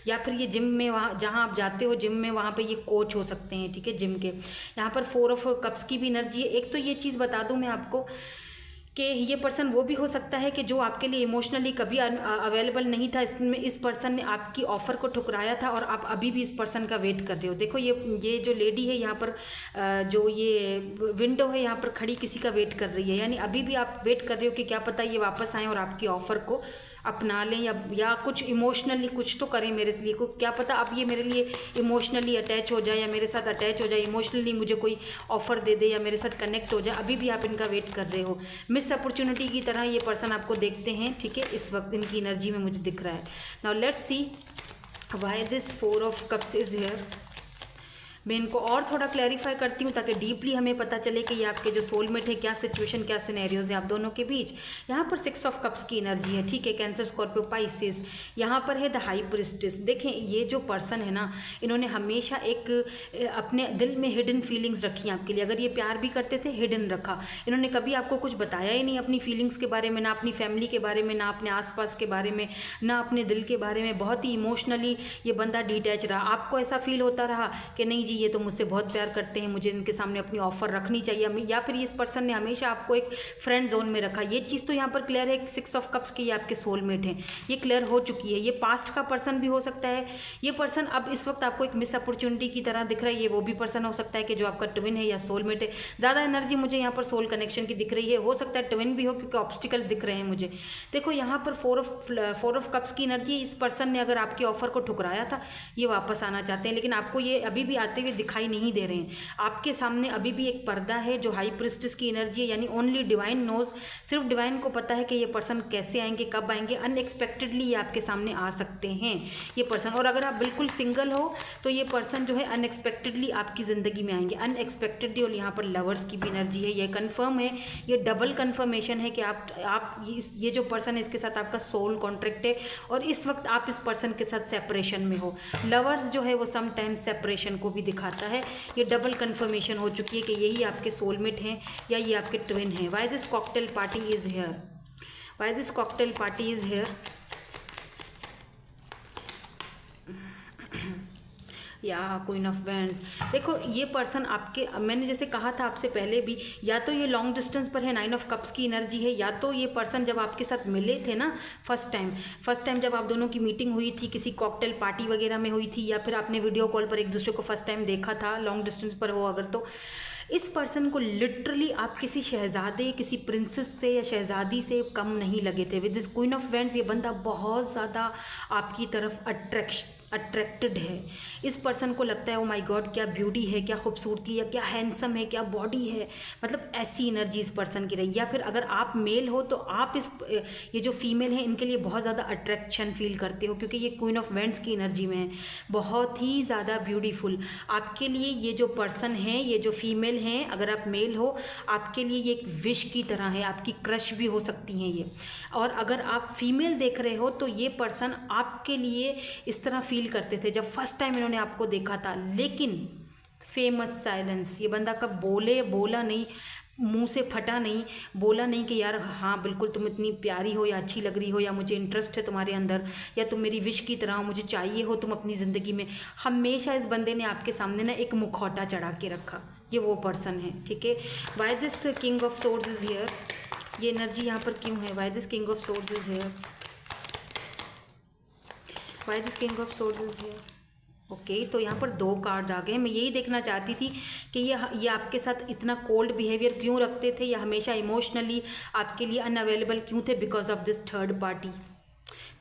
या फिर ये जिम में, वहाँ जहाँ आप जाते हो जिम में, वहाँ पे ये कोच हो सकते हैं, ठीक है, जिम के। यहाँ पर 4 ऑफ कप्स की भी एनर्जी है। एक तो ये चीज़ बता दूँ मैं आपको कि ये पर्सन वो भी हो सकता है कि जो आपके लिए इमोशनली कभी अवेलेबल नहीं था, इसमें इस पर्सन ने आपकी ऑफ़र को ठुकराया था और आप अभी भी इस पर्सन का वेट कर रहे हो। देखो ये जो लेडी है यहाँ पर, जो ये विंडो है यहाँ पर खड़ी, किसी का वेट कर रही है। यानी अभी भी आप वेट कर रहे हो कि क्या पता ये वापस आएँ और आपकी ऑफ़र को अपना लें, या कुछ इमोशनली कुछ तो करें मेरे लिए। को क्या पता अब ये मेरे लिए इमोशनली अटैच हो जाए, या मेरे साथ अटैच हो जाए, इमोशनली मुझे कोई ऑफ़र दे दे, या मेरे साथ कनेक्ट हो जाए। अभी भी आप इनका वेट कर रहे हो। मिस अपॉर्चुनिटी की तरह ये पर्सन आपको देखते हैं, ठीक है। इस वक्त इनकी एनर्जी में मुझे दिख रहा है। Now let's see why this 4 of cups is here. मैं इनको और थोड़ा क्लैरिफाई करती हूँ ताकि डीपली हमें पता चले कि ये आपके जो सोलमेट है क्या सिचुएशन क्या सिनेरियोज है आप दोनों के बीच। यहाँ पर 6 ऑफ कप्स की एनर्जी है, ठीक है, कैंसर स्कॉर्पियो पाइसेस। यहाँ पर है द हाई प्रिस्टेस। देखें ये जो पर्सन है ना, इन्होंने हमेशा एक अपने दिल में हिडन फीलिंग्स रखी आपके लिए। अगर ये प्यार भी करते थे हिडन रखा, इन्होंने कभी आपको कुछ बताया ही नहीं अपनी फीलिंग्स के बारे में, ना अपनी फैमिली के बारे में, ना अपने आसपास के बारे में, ना अपने दिल के बारे में। बहुत ही इमोशनली ये बंदा डिटैच रहा। आपको ऐसा फील होता रहा कि नहीं जी ये तो मुझसे बहुत प्यार करते हैं, मुझे इनके सामने अपनी ऑफर रखनी चाहिए, या फिर इस पर्सन ने हमेशा आपको एक फ्रेंड जोन में रखा। ये चीज़ तो यहाँ पर क्लियर है। 6 ऑफ कप्स के ये आपके सोलमेट हैं, ये क्लियर हो चुकी है। ये पास्ट का पर्सन भी हो सकता है। ये पर्सन अब इस वक्त आपको एक मिस अपॉर्चुनिटी की तरह दिख रहा है। ये वो भी पर्सन हो सकता है कि जो आपका ट्विन है या सोलमेट है। ज़्यादा एनर्जी मुझे यहाँ पर सोल कनेक्शन की दिख रही है। हो सकता है ट्विन भी हो क्योंकि ऑब्स्टिकल दिख रहे हैं मुझे। देखो यहाँ पर 4 ऑफ कप्स की एनर्जी। इस पर्सन ने अगर आपकी ऑफर को ठुकराया था, ये वापस आना चाहते हैं, लेकिन आपको ये अभी भी आते हुए दिखाई नहीं दे रहे हैं। आपके सामने अभी भी एक पर्दा है जो हाई प्रिस्टेस की एनर्जी है, यानी ओनली डिवाइन नोज। सिर्फ डिवाइन को पता है कि ये पर्सन कैसे आएंगे, कब आएंगे। अनएक्सपेक्टेडली ये आपके सामने आ सकते हैं ये पर्सन। और अगर आप बिल्कुल सिंगल हो तो ये पर्सन जो है अनएक्सपेक्टेडली आपकी ज़िंदगी में आएंगे, अनएक्सपेक्टेडली। और यहाँ पर लवर्स की भी एनर्जी है। ये कन्फर्म है, ये डबल कन्फर्मेशन है कि आप ये जो पर्सन है इसके साथ आपका सोल कॉन्ट्रैक्ट है और इस वक्त आप इस पर्सन के साथ सेपरेशन में हो। लवर्स जो है वो समटाइम्स सेपरेशन को भी दिखाता है। ये डबल कन्फर्मेशन हो चुकी है कि यही आपके सोलमेट हैं या ये आपके ट्विन हैं। Why this cocktail party is here, why this cocktail party is here. या क्वीन ऑफ बैंड्स। देखो ये पर्सन आपके, मैंने जैसे कहा था आपसे पहले भी, या तो ये लॉन्ग डिस्टेंस पर है, 9 ऑफ कप्स की एनर्जी है, या तो ये पर्सन जब आपके साथ मिले थे ना फर्स्ट टाइम जब आप दोनों की मीटिंग हुई थी, किसी कॉकटेल पार्टी वगैरह में हुई थी, या फिर आपने वीडियो कॉल पर एक दूसरे को फर्स्ट टाइम देखा था, लॉन्ग डिस्टेंस पर हो अगर, तो इस पर्सन को लिटरली आप किसी शहजादे, किसी प्रिंसेस से या शहजादी से कम नहीं लगे थे। With this queen of wands ये बंदा बहुत ज़्यादा आपकी तरफ अट्रैक्टेड है। इस पर्सन को लगता है ओ माय गॉड क्या ब्यूटी है, क्या खूबसूरती है, क्या हैंडसम है, क्या बॉडी है। मतलब ऐसी एनर्जी इस पर्सन की रही। या फिर अगर आप मेल हो तो आप ये जो फीमेल है इनके लिए बहुत ज़्यादा अट्रैक्शन फील करते हो, क्योंकि ये क्वीन ऑफ वैंड्स की एनर्जी में है, बहुत ही ज़्यादा ब्यूटीफुल। आपके लिए ये जो पर्सन है, ये जो फीमेल हैं, अगर आप मेल हो आपके लिए ये एक विश की तरह है, आपकी क्रश भी हो सकती हैं ये। और अगर आप फीमेल देख रहे हो तो ये पर्सन आपके लिए इस तरह फील करते थे जब फर्स्ट टाइम इन्होंने आपको देखा था। लेकिन फेमस साइलेंस, ये बंदा कब बोला नहीं, मुंह से फटा नहीं, बोला नहीं कि यार हाँ बिल्कुल तुम इतनी प्यारी हो या अच्छी लग रही हो या मुझे इंटरेस्ट है तुम्हारे अंदर या तुम मेरी विश की तरह हो, मुझे चाहिए हो तुम अपनी ज़िंदगी में। हमेशा इस बंदे ने आपके सामने ना एक मुखौटा चढ़ा के रखा। ये वो पर्सन है, ठीक है। Why this king of swords is here, ये एनर्जी यहाँ पर क्यों है? Why this king of swords is here, why this king of swords is here. Okay तो यहाँ पर 2 कार्ड आ गए। मैं यही देखना चाहती थी कि ये आपके साथ इतना कोल्ड बिहेवियर क्यों रखते थे, या हमेशा इमोशनली आपके लिए अनअवेलेबल क्यों थे, because of this third party.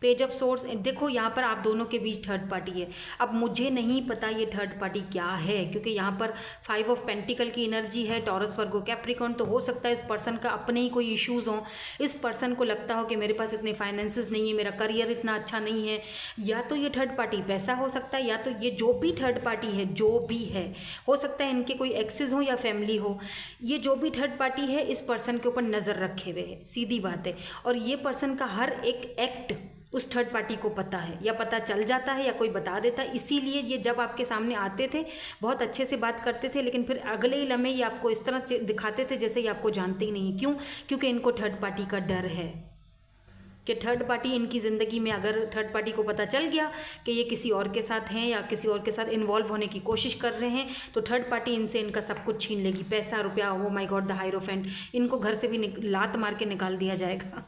Page of source, देखो यहाँ पर आप दोनों के बीच थर्ड पार्टी है। अब मुझे नहीं पता ये थर्ड पार्टी क्या है, क्योंकि यहाँ पर 5 ऑफ पेंटिकल की एनर्जी है, टॉरस वर्गो कैप्रिकॉर्न। तो हो सकता है इस पर्सन का अपने ही कोई इश्यूज़ हों, इस पर्सन को लगता हो कि मेरे पास इतने फाइनेंसेस नहीं है, मेरा करियर इतना अच्छा नहीं है। या तो ये थर्ड पार्टी पैसा हो सकता है, या तो ये जो भी थर्ड पार्टी है, जो भी है, हो सकता है इनके कोई एक्सेस हो या फैमिली हो। ये जो भी थर्ड पार्टी है इस पर्सन के ऊपर नज़र रखे हुए है, सीधी बात है। और ये पर्सन का हर एक एक्ट उस थर्ड पार्टी को पता है, या पता चल जाता है या कोई बता देता है। इसीलिए ये जब आपके सामने आते थे बहुत अच्छे से बात करते थे, लेकिन फिर अगले ही लम्हे ये आपको इस तरह दिखाते थे जैसे ये आपको जानते ही नहीं। क्यों? क्योंकि इनको थर्ड पार्टी का डर है कि थर्ड पार्टी इनकी ज़िंदगी में, अगर थर्ड पार्टी को पता चल गया कि ये किसी और के साथ हैं या किसी और के साथ इन्वॉल्व होने की कोशिश कर रहे हैं, तो थर्ड पार्टी इनसे इनका सब कुछ छीन लेगी, पैसा रुपया। Oh my God the hierophant, इनको घर से भी लात मार के निकाल दिया जाएगा।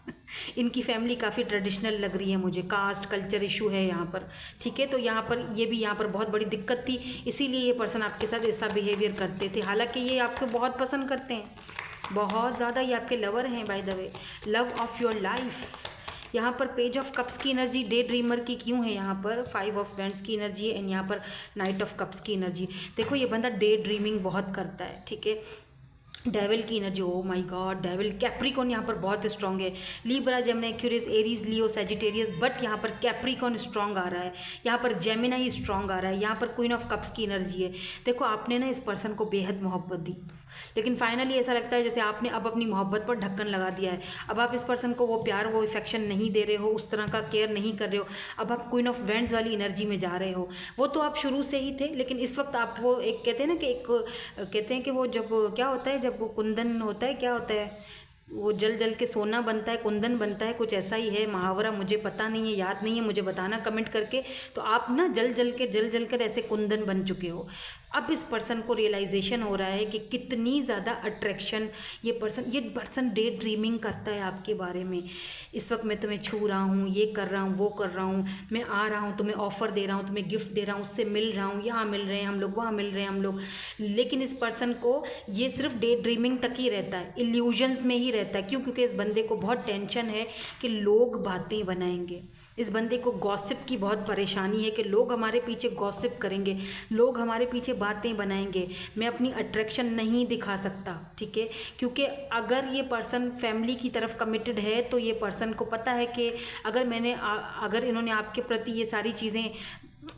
इनकी फैमिली काफ़ी ट्रेडिशनल लग रही है मुझे, कास्ट कल्चर इशू है यहाँ पर, ठीक है। तो यहाँ पर ये भी यहाँ पर बहुत बड़ी दिक्कत थी, इसीलिए ये पर्सन आपके साथ ऐसा बिहेवियर करते थे। हालांकि ये आपको बहुत पसंद करते हैं, बहुत ज़्यादा। ये आपके लवर हैं by the way, love of your life. यहाँ पर पेज ऑफ कप्स की एनर्जी डे ड्रीमर की क्यों है? यहाँ पर 5 ऑफ वैंड्स की एनर्जी है, एंड यहाँ पर नाइट ऑफ कप्स की एनर्जी। देखो ये बंदा डे ड्रीमिंग बहुत करता है, ठीक है। डेविल की energy, oh my God, devil Capricorn यहाँ पर बहुत स्ट्रांग है। Libra, Gemini, Aquarius, Aries, Leo, Sagittarius, but यहाँ पर कैप्रिकॉन स्ट्रांग आ रहा है, यहाँ पर जेमिनी स्ट्रांग आ रहा है, यहाँ पर क्वीन ऑफ कप्स की एनर्जी है। देखो आपने ना इस पर्सन को बेहद मोहब्बत दी, लेकिन फाइनली ऐसा लगता है जैसे आपने अब अपनी मोहब्बत पर ढक्कन लगा दिया है। अब आप इस पर्सन को वो प्यार, वो इफेक्शन नहीं दे रहे हो, उस तरह का केयर नहीं कर रहे हो। अब आप क्वीन ऑफ वैंड्स वाली एनर्जी में जा रहे हो। वो तो आप शुरू से ही थे, लेकिन इस वक्त आप वो एक कहते हैं ना कि एक कहते हैं कि वो जब क्या होता है, जब वो कुंदन होता है, क्या होता है, वो जल जल के सोना बनता है, कुंदन बनता है, कुछ ऐसा ही है मुहावरा, मुझे पता नहीं है, याद नहीं है, मुझे बताना कमेंट करके। तो आप ना जल जल कर ऐसे कुंदन बन चुके हो। अब इस पर्सन को रियलाइजेशन हो रहा है कि कितनी ज़्यादा अट्रैक्शन ये पर्सन डे ड्रीमिंग करता है आपके बारे में। इस वक्त मैं तुम्हें छू रहा हूँ, ये कर रहा हूँ, वो कर रहा हूँ, मैं आ रहा हूँ, तुम्हें ऑफ़र दे रहा हूँ, तुम्हें गिफ्ट दे रहा हूँ, उससे मिल रहा हूँ, यहाँ मिल रहे हैं हम लोग, वहाँ मिल रहे हैं हम लोग। लेकिन इस पर्सन को ये सिर्फ डे ड्रीमिंग तक ही रहता है, इल्यूजन्स में ही रहता है। क्यों? क्योंकि इस बंदे को बहुत टेंशन है कि लोग बातें बनाएंगे। इस बंदे को गॉसिप की बहुत परेशानी है कि लोग हमारे पीछे गॉसिप करेंगे, लोग हमारे पीछे बातें बनाएंगे, मैं अपनी अट्रैक्शन नहीं दिखा सकता, ठीक है। क्योंकि अगर ये पर्सन फैमिली की तरफ कमिटेड है तो ये पर्सन को पता है कि अगर इन्होंने आपके प्रति ये सारी चीज़ें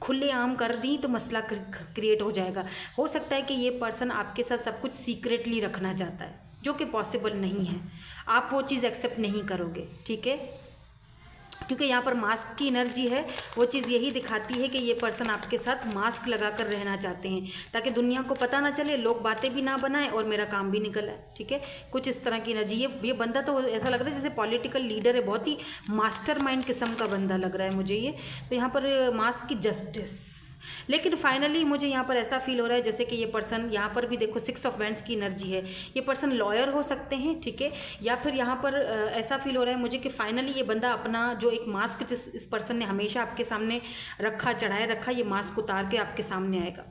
खुलेआम कर दी तो मसला क्रिएट हो जाएगा। हो सकता है कि ये पर्सन आपके साथ सब कुछ सीक्रेटली रखना चाहता है, जो कि पॉसिबल नहीं है। आप वो चीज़ एक्सेप्ट नहीं करोगे, ठीक है, क्योंकि यहाँ पर मास्क की एनर्जी है। वो चीज़ यही दिखाती है कि ये पर्सन आपके साथ मास्क लगा कर रहना चाहते हैं, ताकि दुनिया को पता ना चले, लोग बातें भी ना बनाएं और मेरा काम भी निकल आए, ठीक है। कुछ इस तरह की एनर्जी। ये बंदा तो ऐसा लग रहा है जैसे पॉलिटिकल लीडर है, बहुत ही मास्टरमाइंड किस्म का बंदा लग रहा है मुझे ये। तो यहाँ पर मास्क की जस्टिस, लेकिन फाइनली मुझे यहाँ पर ऐसा फील हो रहा है जैसे कि ये पर्सन, यहाँ पर भी देखो 6 ऑफ वैंड्स की एनर्जी है, ये पर्सन लॉयर हो सकते हैं, ठीक है। या फिर यहाँ पर ऐसा फील हो रहा है मुझे कि फाइनली ये बंदा अपना जो एक मास्क जिस इस पर्सन ने हमेशा आपके सामने रखा, चढ़ाए रखा, ये मास्क उतार के आपके सामने आएगा,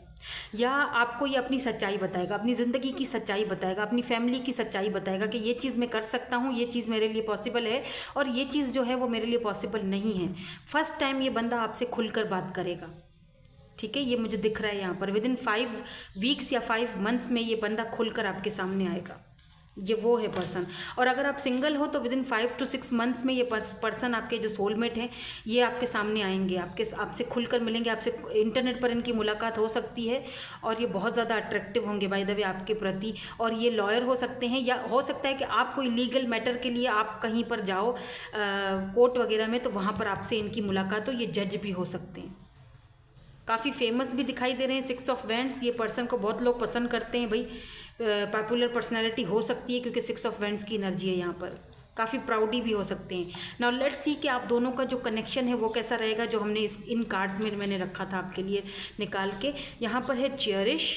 या आपको ये अपनी सच्चाई बताएगा, अपनी ज़िंदगी की सच्चाई बताएगा, अपनी फैमिली की सच्चाई बताएगा कि ये चीज़ मैं कर सकता हूँ, ये चीज़ मेरे लिए पॉसिबल है, और ये चीज़ जो है वो मेरे लिए पॉसिबल नहीं है। फर्स्ट टाइम ये बंदा आपसे खुलकर बात करेगा, ठीक है। ये मुझे दिख रहा है यहाँ पर विदिन 5 वीक्स या 5 मंथ्स में ये बंदा खुलकर आपके सामने आएगा। ये वो है पर्सन। और अगर आप सिंगल हो तो विदिन 5 to 6 मंथ्स में ये पर्सन, आपके जो सोलमेट हैं, ये आपके सामने आएंगे, आपसे खुलकर मिलेंगे, आपसे इंटरनेट पर इनकी मुलाकात हो सकती है, और ये बहुत ज़्यादा अट्रैक्टिव होंगे बाय द वे आपके प्रति। और ये लॉयर हो सकते हैं, या हो सकता है कि आप कोई लीगल मैटर के लिए आप कहीं पर जाओ कोर्ट वगैरह में, तो वहाँ पर आपसे इनकी मुलाकात हो। ये जज भी हो सकते हैं, काफ़ी फेमस भी दिखाई दे रहे हैं 6 ऑफ वैंड्स। ये पर्सन को बहुत लोग पसंद करते हैं भाई, पॉपुलर पर्सनैलिटी हो सकती है क्योंकि 6 ऑफ वैंड्स की एनर्जी है यहाँ पर। काफ़ी प्राउडी भी हो सकते हैं। नाउ लेट्स सी कि आप दोनों का जो कनेक्शन है वो कैसा रहेगा, जो हमने इन कार्ड्स में मैंने रखा था आपके लिए निकाल के। यहाँ पर है चेरिश,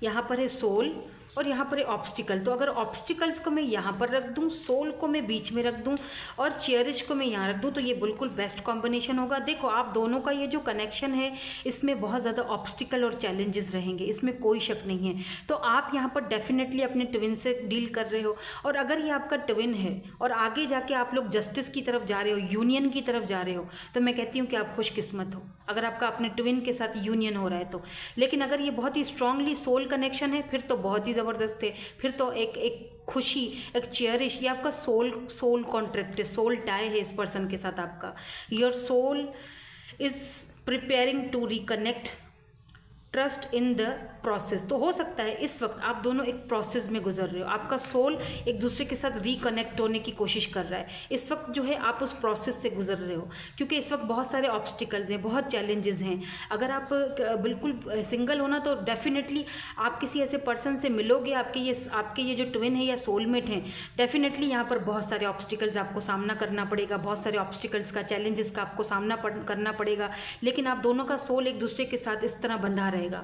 यहाँ पर है सोल, और यहाँ पर है ऑब्स्टिकल। तो अगर ऑब्स्टिकल्स को मैं यहाँ पर रख दूँ, सोल को मैं बीच में रख दूँ, और चेरिश को मैं यहाँ रख दूँ, तो ये बिल्कुल बेस्ट कॉम्बिनेशन होगा। देखो आप दोनों का ये जो कनेक्शन है, इसमें बहुत ज़्यादा ऑब्स्टिकल और चैलेंजेस रहेंगे, इसमें कोई शक नहीं है। तो आप यहाँ पर डेफिनेटली अपने ट्विन से डील कर रहे हो, और अगर ये आपका ट्विन है और आगे जाके आप लोग जस्टिस की तरफ जा रहे हो, यूनियन की तरफ जा रहे हो, तो मैं कहती हूँ कि आप खुशकिस्मत हो अगर आपका अपने ट्विन के साथ यूनियन हो रहा है तो। लेकिन अगर ये बहुत ही स्ट्रांगली सोल कनेक्शन है, फिर तो बहुत ही ज़बरदस्त है। फिर तो एक खुशी, एक चेरिश, ये आपका सोल कॉन्ट्रैक्ट है, सोल टाई है इस पर्सन के साथ आपका। Your soul is preparing to reconnect, trust in the process. तो हो सकता है इस वक्त आप दोनों एक प्रोसेस में गुजर रहे हो, आपका सोल एक दूसरे के साथ रिकनेक्ट होने की कोशिश कर रहा है। इस वक्त जो है आप उस प्रोसेस से गुजर रहे हो, क्योंकि इस वक्त बहुत सारे ऑब्स्टिकल्स हैं, बहुत चैलेंजेस हैं। अगर आप बिल्कुल सिंगल होना तो डेफिनेटली आप किसी ऐसे पर्सन से मिलोगे, आपके ये जो ट्विन है या सोलमेट हैं, डेफिनेटली यहाँ पर बहुत सारे ऑब्स्टिकल्स आपको सामना करना पड़ेगा, बहुत सारे ऑब्स्टिकल्स का, चैलेंजेस का आपको सामना करना पड़ेगा। लेकिन आप दोनों का सोल एक दूसरे के साथ इस तरह बंधा रहेगा,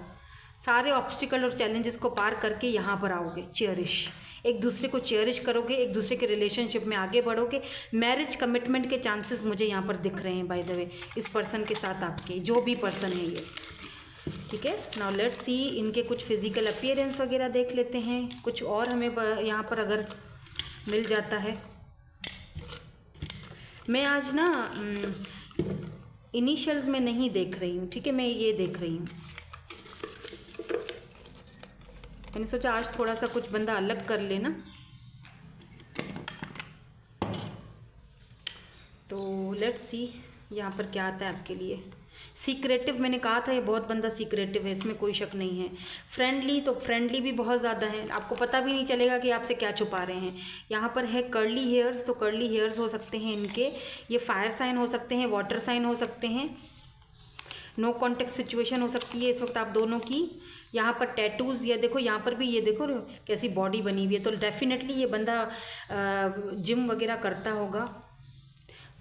सारे ऑब्स्टिकल और चैलेंजेस को पार करके यहाँ पर आओगे। चेरिश, एक दूसरे को चेरिश करोगे, एक दूसरे के रिलेशनशिप में आगे बढ़ोगे। मैरिज कमिटमेंट के चांसेस मुझे यहाँ पर दिख रहे हैं बाय द वे, इस पर्सन के साथ आपके, जो भी पर्सन है ये, ठीक है। नाउ लेट्स सी इनके कुछ फिजिकल अपीयरेंस वगैरह देख लेते हैं, कुछ और हमें यहाँ पर अगर मिल जाता है। मैं आज ना इनिशियल्स में नहीं देख रही हूँ, ठीक है, मैं ये देख रही हूँ। मैंने सोचा आज थोड़ा सा कुछ बंदा अलग कर लेना। तो लेट्स सी यहाँ पर क्या आता है आपके लिए। सीक्रेटिव, मैंने कहा था ये बहुत बंदा सीक्रेटिव है, इसमें कोई शक नहीं है। फ्रेंडली, तो फ्रेंडली भी बहुत ज़्यादा है, आपको पता भी नहीं चलेगा कि आपसे क्या छुपा रहे हैं। यहाँ पर है कर्ली हेयर्स, तो कर्ली हेयर्स हो सकते हैं इनके। ये फायर साइन हो सकते हैं, वाटर साइन हो सकते हैं। नो कॉन्टेक्ट सिचुएशन हो सकती है इस वक्त आप दोनों की। यहाँ पर टैटूज़, ये देखो यहाँ पर भी, ये देखो कैसी बॉडी बनी हुई है, तो डेफिनेटली ये बंदा जिम वगैरह करता होगा।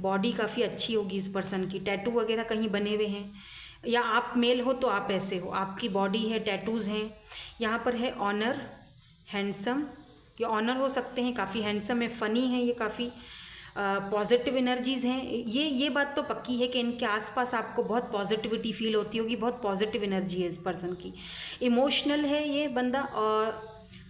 बॉडी काफ़ी अच्छी होगी इस पर्सन की। टैटू वगैरह कहीं बने हुए हैं, या आप मेल हो तो आप ऐसे हो, आपकी बॉडी है, टैटूज़ हैं। यहाँ पर है ऑनर, हैंडसम, ये ऑनर हो सकते हैं, काफ़ी हैंडसम है, फ़नी है, ये काफ़ी पॉजिटिव एनर्जीज़ हैं। ये बात तो पक्की है कि इनके आसपास आपको बहुत पॉजिटिविटी फील होती होगी, बहुत पॉजिटिव एनर्जी है इस पर्सन की। इमोशनल है ये बंदा और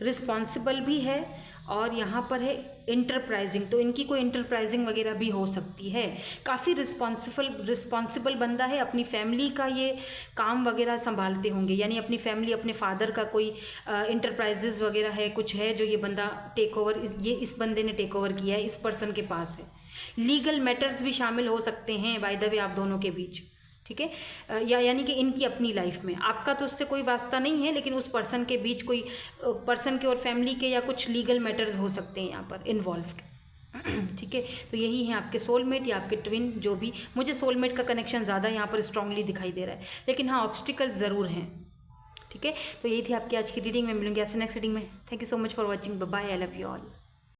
रिस्पॉन्सिबल भी है। और यहाँ पर है इंटरप्राइजिंग, तो इनकी कोई इंटरप्राइजिंग वगैरह भी हो सकती है। काफ़ी रिस्पॉन्सिबल बंदा है, अपनी फैमिली का ये काम वगैरह संभालते होंगे, यानी अपनी फैमिली, अपने फादर का कोई इंटरप्राइजेज वगैरह है, कुछ है जो ये बंदा टेक ओवर, इस बंदे ने टेक ओवर किया है, इस पर्सन के पास है। लीगल मैटर्स भी शामिल हो सकते हैं बाय द वे आप दोनों के बीच, ठीक है। यानी कि इनकी अपनी लाइफ में, आपका तो उससे कोई वास्ता नहीं है, लेकिन उस पर्सन के बीच कोई पर्सन के और फैमिली के या कुछ लीगल मैटर्स हो सकते हैं यहाँ पर इन्वॉल्व्ड, ठीक है। तो यही है आपके सोलमेट या आपके ट्विन, जो भी। मुझे सोलमेट का कनेक्शन ज़्यादा यहाँ पर स्ट्रांगली दिखाई दे रहा है, लेकिन हाँ ऑब्स्टिकल्स ज़रूर हैं, ठीक है। तो यही थी आपकी आज की रीडिंग में, मिलूंगी आपसे नेक्स्ट रीडिंग में। Thank you so much for watching, bye bye, I love you all.